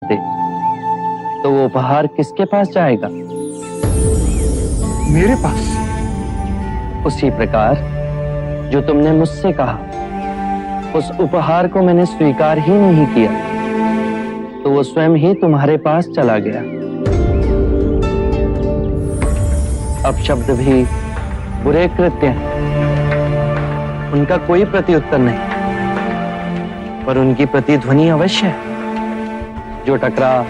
दे तो वो उपहार किसके पास जाएगा? मेरे पास। उसी प्रकार जो तुमने मुझसे कहा, उस उपहार को मैंने स्वीकार ही नहीं किया तो वो स्वयं ही तुम्हारे पास चला गया। अब शब्द भी बुरे कृत्य हैं, उनका कोई प्रत्युत्तर नहीं, पर उनकी प्रतिध्वनि अवश्य है जो टकरा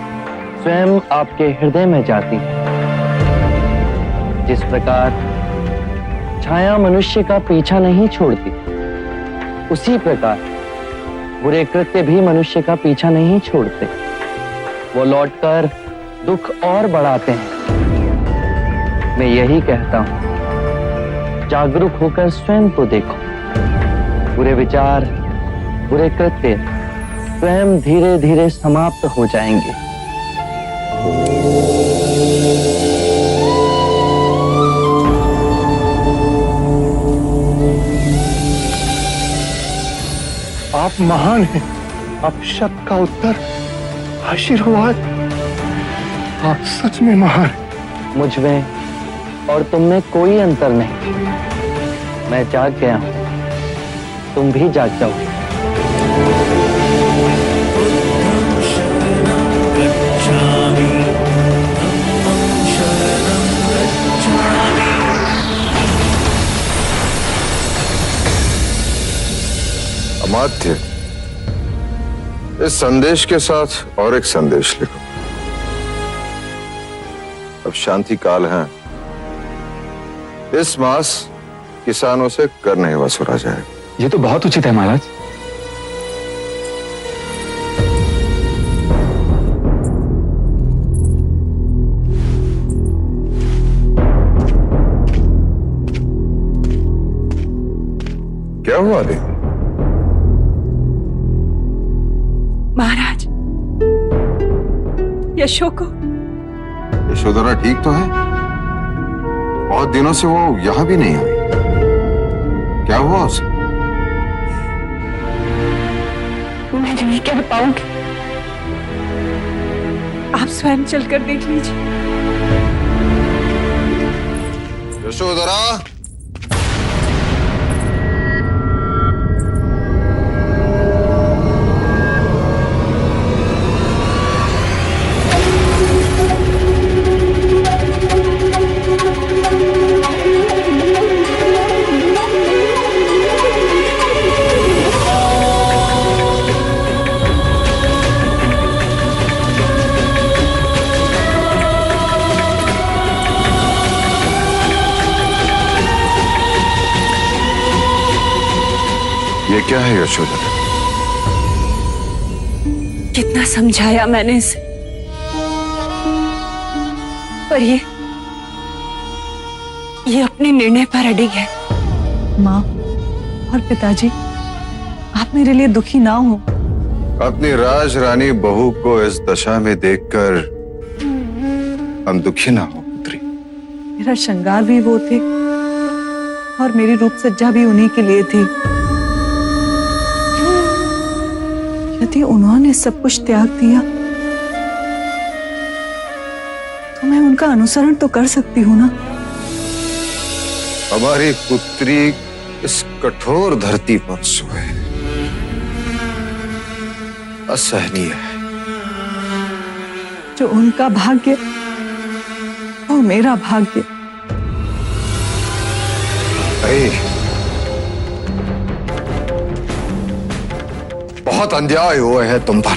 स्वयं आपके हृदय में जाती है। जिस प्रकार छाया मनुष्य का पीछा नहीं छोड़ती, उसी प्रकार बुरे कृत्य भी मनुष्य का पीछा नहीं छोड़ते, वो लौटकर दुख और बढ़ाते हैं। मैं यही कहता हूं, जागरूक होकर स्वयं को देखो। बुरे विचार, बुरे कृत्य स्वयं धीरे धीरे समाप्त हो जाएंगे। आप महान हैं। आप शब्द का उत्तर, आशीर्वाद, आप सच में महान हैं। मुझ में और तुम में कोई अंतर नहीं। मैं जाग गया हूं, तुम भी जाग जाओ। अमात्य, इस संदेश के साथ और एक संदेश लिखो। अब शांति काल है, इस मास किसानों से कर नहीं वसूला जाएगा। ये तो बहुत उचित है महाराज। क्या हुआ देवी? महाराज, यशो को यशोधरा ठीक तो है? बहुत दिनों से वो यहां भी नहीं आई। क्या हुआ उसे? मैं नहीं कह पाऊंगी, आप स्वयं चलकर देख लीजिए। यशोधरा, ये क्या है यशोधरा? कितना समझाया मैंने इसे, पर ये अपने निर्णय पर अडिग है। माँ और पिताजी, आप मेरे लिए दुखी ना हो। अपनी राज रानी बहू को इस दशा में देखकर हम दुखी ना हो पुत्री। मेरा श्रृंगार भी वो थे और मेरी रूप सज्जा भी उन्हीं के लिए थी। यदि उन्होंने सब कुछ त्याग दिया तो मैं उनका अनुसरण तो कर सकती हूँ ना। हमारी पुत्री इस कठोर धरती पर सोए, असहनीय है। जो उनका भाग्य वो मेरा भाग्य। बहुत अन्याय हुए हैं तुम पर।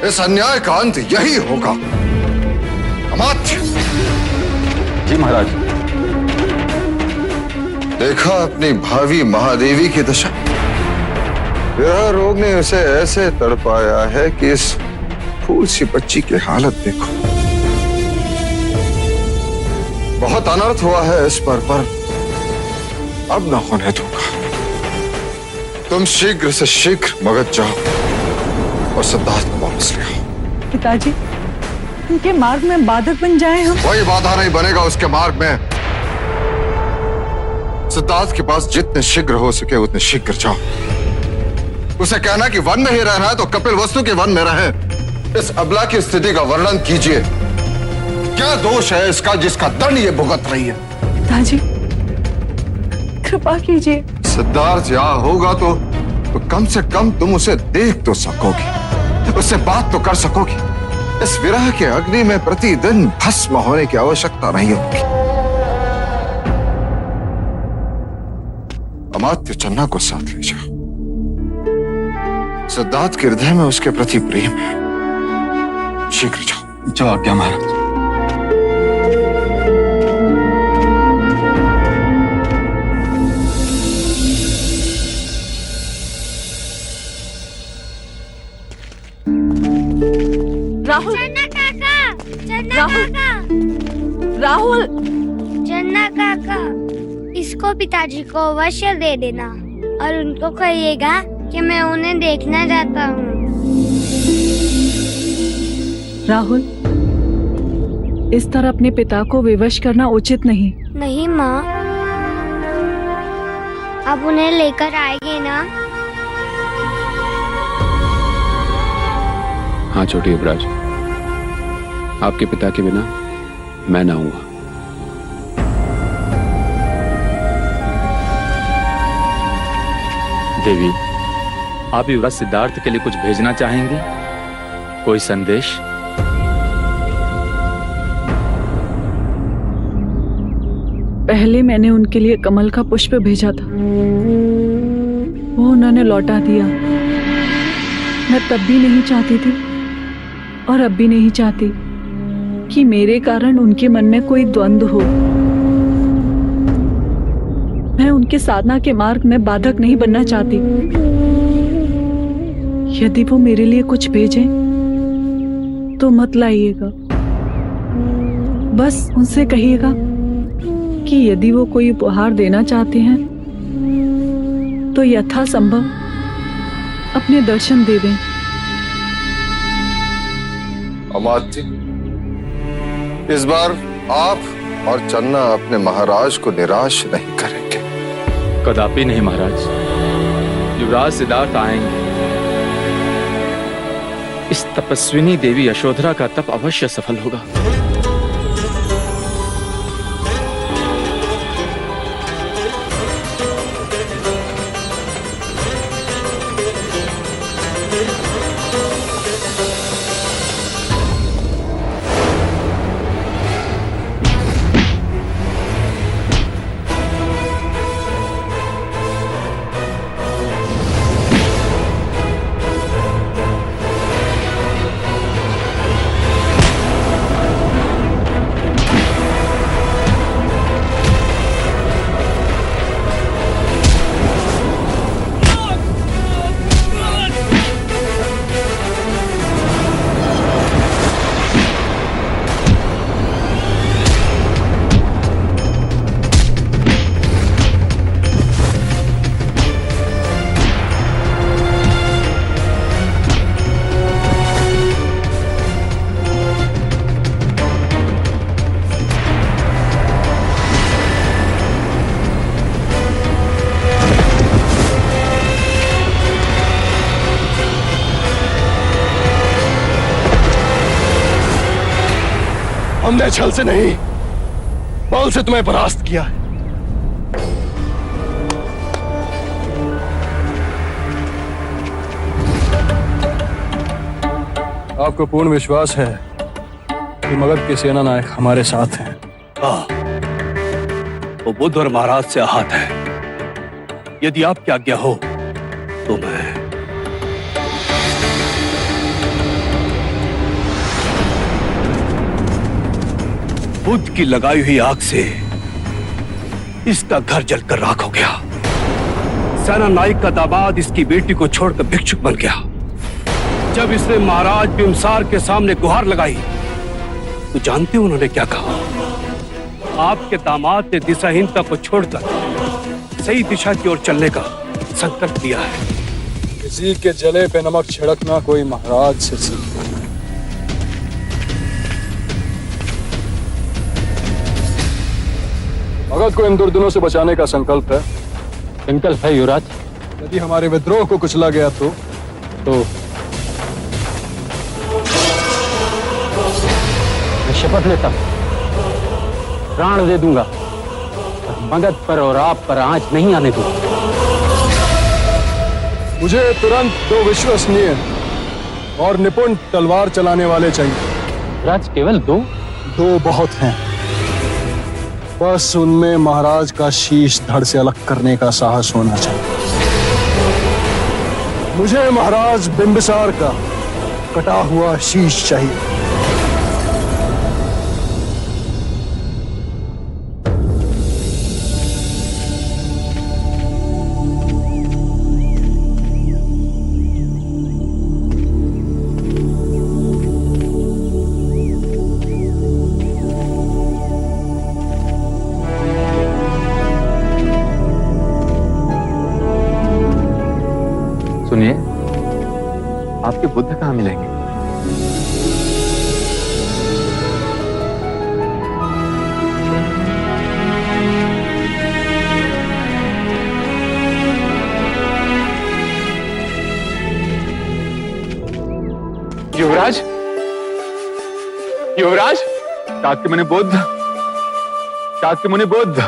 इस अन्याय का अंत यही होगा। अमात्य। जी महाराज। देखा अपनी भावी महादेवी की दशा। यह रोग ने उसे ऐसे तड़पाया है कि इस फूल सी बच्ची की हालत देखो। बहुत अनर्थ हुआ है इस पर अब न होने दूंगा। तुम शीघ्र से शीघ्र मगध जाओ और सिद्धार्थ को वापस ले आओ। पिताजी, उनके मार्ग में बाधक बन जाए हम। कोई बाधा नहीं बनेगा उसके मार्ग में। सिद्धार्थ के पास जितने शीघ्र हो सके उतने शीघ्र जाओ। उसे कहना कि वन में ही रहना है तो कपिल वस्तु के वन में रहे। इस अबला की स्थिति का वर्णन कीजिए। क्या दोष है इसका जिसका दंड ये भुगत रही है? पिताजी, कृपा कीजिए। सिद्धार्थ यहाँ होगा तो कम से कम तुम उसे देख तो सकोगी, उससे बात तो कर सकोगी। इस विरह के अग्नि में प्रतिदिन भस्म होने की आवश्यकता नहीं होगी। अमात्य चन्ना को साथ ले जाओ। सिद्धार्थ के हृदय में उसके प्रति प्रेम है। शीघ्र जाओ। जो आज्ञा महाराज। राहुल, चन्ना काका, चन्ना राहुल। काका, राहुल, चन्ना काका, इसको पिताजी को अवश्य दे देना और उनको कहिएगा कि मैं उन्हें देखना चाहता हूँ। राहुल, इस तरह अपने पिता को विवश करना उचित नहीं। नहीं माँ, अब उन्हें लेकर आएंगे ना? हाँ छोटी युवराज, आपके पिता के बिना मैं ना आऊंगा। देवी, आप युवराज सिद्धार्थ के लिए कुछ भेजना चाहेंगे? कोई संदेश? पहले मैंने उनके लिए कमल का पुष्प भेजा था, वो उन्होंने लौटा दिया। मैं तब भी नहीं चाहती थी और अब भी नहीं चाहती कि मेरे कारण उनके मन में कोई द्वंद्व हो। मैं उनके साधना के मार्ग में बाधक नहीं बनना चाहती। यदि वो मेरे लिए कुछ भेजें तो मत लाइएगा। बस उनसे कहिएगा कि यदि वो कोई उपहार देना चाहते हैं तो यथासंभव अपने दर्शन दे दें। अमात्य, इस बार आप और चन्ना अपने महाराज को निराश नहीं करेंगे। कदापि नहीं महाराज, युवराज सिद्धार्थ आएंगे। इस तपस्विनी देवी यशोधरा का तप अवश्य सफल होगा। हमने छल से नहीं, बल से तुम्हें परास्त किया है। आपको पूर्ण विश्वास है कि मगध के सेना नायक हमारे साथ हैं? वो बुद्ध और महाराज से आहत है। यदि आपकी आज्ञा हो तो मैं बुद्ध की लगाई हुई आग से इसका घर जलकर राख हो गया। सेना नायक का दामाद इसकी बेटी को छोड़कर भिक्षुक बन गया। जब इसने महाराज बिम्सार के सामने गुहार लगाई तो जानते हो उन्होंने क्या कहा? आपके दामाद ने दिशाहीनता को छोड़कर सही दिशा की ओर चलने का संकल्प लिया है। किसी के जले पे नमक छिड़कना कोई महाराज से सीखे। मगध को इन दुर्दिनों से बचाने का संकल्प है। संकल्प है युवराज। यदि हमारे विद्रोह को कुचला गया तो मैं शपथ लेता हूं, प्राण दे दूंगा, मगध पर और आप पर आंच नहीं आने दूंगा। मुझे तुरंत 2 विश्वसनीय और निपुण तलवार चलाने वाले चाहिए। राज केवल 2? 2 बहुत हैं। बस उनमें महाराज का शीश धड़ से अलग करने का साहस होना चाहिए। मुझे महाराज बिंबिसार का कटा हुआ शीश चाहिए। सुनिए, आपके बुद्ध कहाँ मिलेंगे? युवराज, युवराज, शाक्यमुनि बुद्ध, शाक्यमुनि बुद्ध।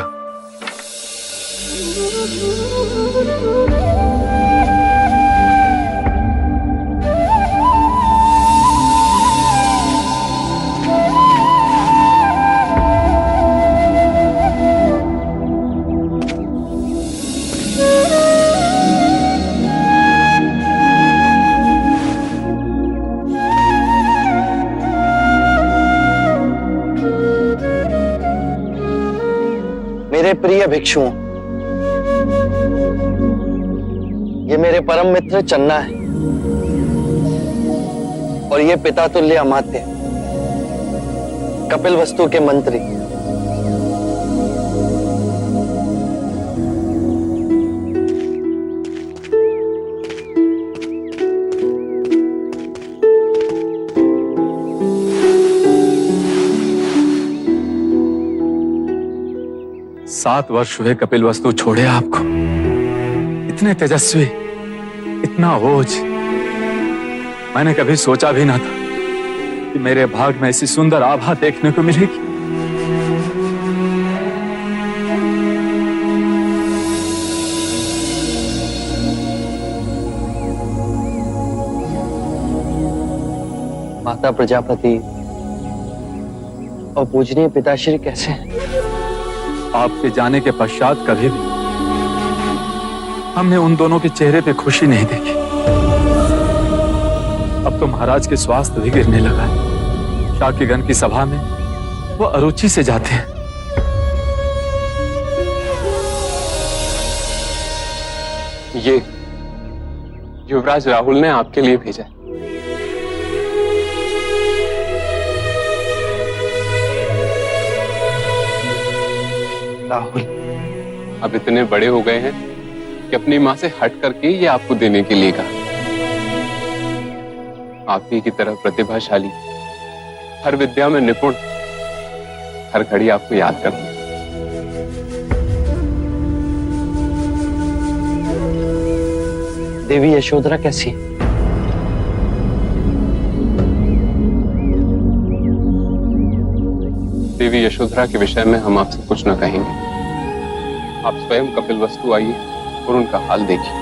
मेरे प्रिय भिक्षुओं, ये मेरे परम मित्र चन्ना है और ये पिता तुल्य अमात्य कपिलवस्तु के मंत्री। सात वर्ष हुए कपिलवस्तु छोड़े आपको। इतने तेजस्वी, इतना ओज, मैंने कभी सोचा भी ना था कि मेरे भाग में ऐसी सुंदर आभा देखने को मिलेगी। माता प्रजापति और पूजनीय पिताश्री कैसे हैं? आपके जाने के पश्चात कभी भी हमने उन दोनों के चेहरे पे खुशी नहीं देखी। अब तो महाराज के स्वास्थ्य भी गिरने लगा है। शाक्यगण की सभा में वो अरुचि से जाते हैं। ये युवराज राहुल ने आपके लिए भेजा है। राहुल अब इतने बड़े हो गए हैं कि अपनी माँ से हट करके ये आपको देने के लिए कहा। आप ही की तरह प्रतिभाशाली, हर विद्या में निपुण, हर घड़ी आपको याद करता हूं। देवी यशोधरा कैसी है? देवी यशोधरा के विषय में हम आपसे कुछ न कहेंगे। आप स्वयं कपिलवस्तु आइए और उनका हाल देखिए।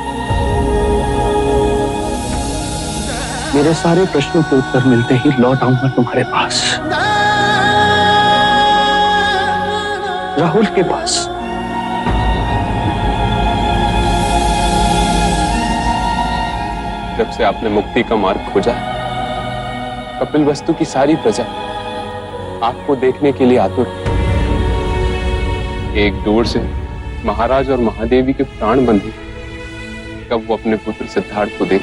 मेरे सारे प्रश्नों के उत्तर मिलते ही लौट आऊंगा तुम्हारे पास, राहुल के पास। जब से आपने मुक्ति का मार्ग खोजा, कपिलवस्तु की सारी प्रजा आपको देखने के लिए आतुर है। एक दूर से महाराज और महादेवी के प्राण बंधी कब वो अपने पुत्र सिद्धार्थ को देख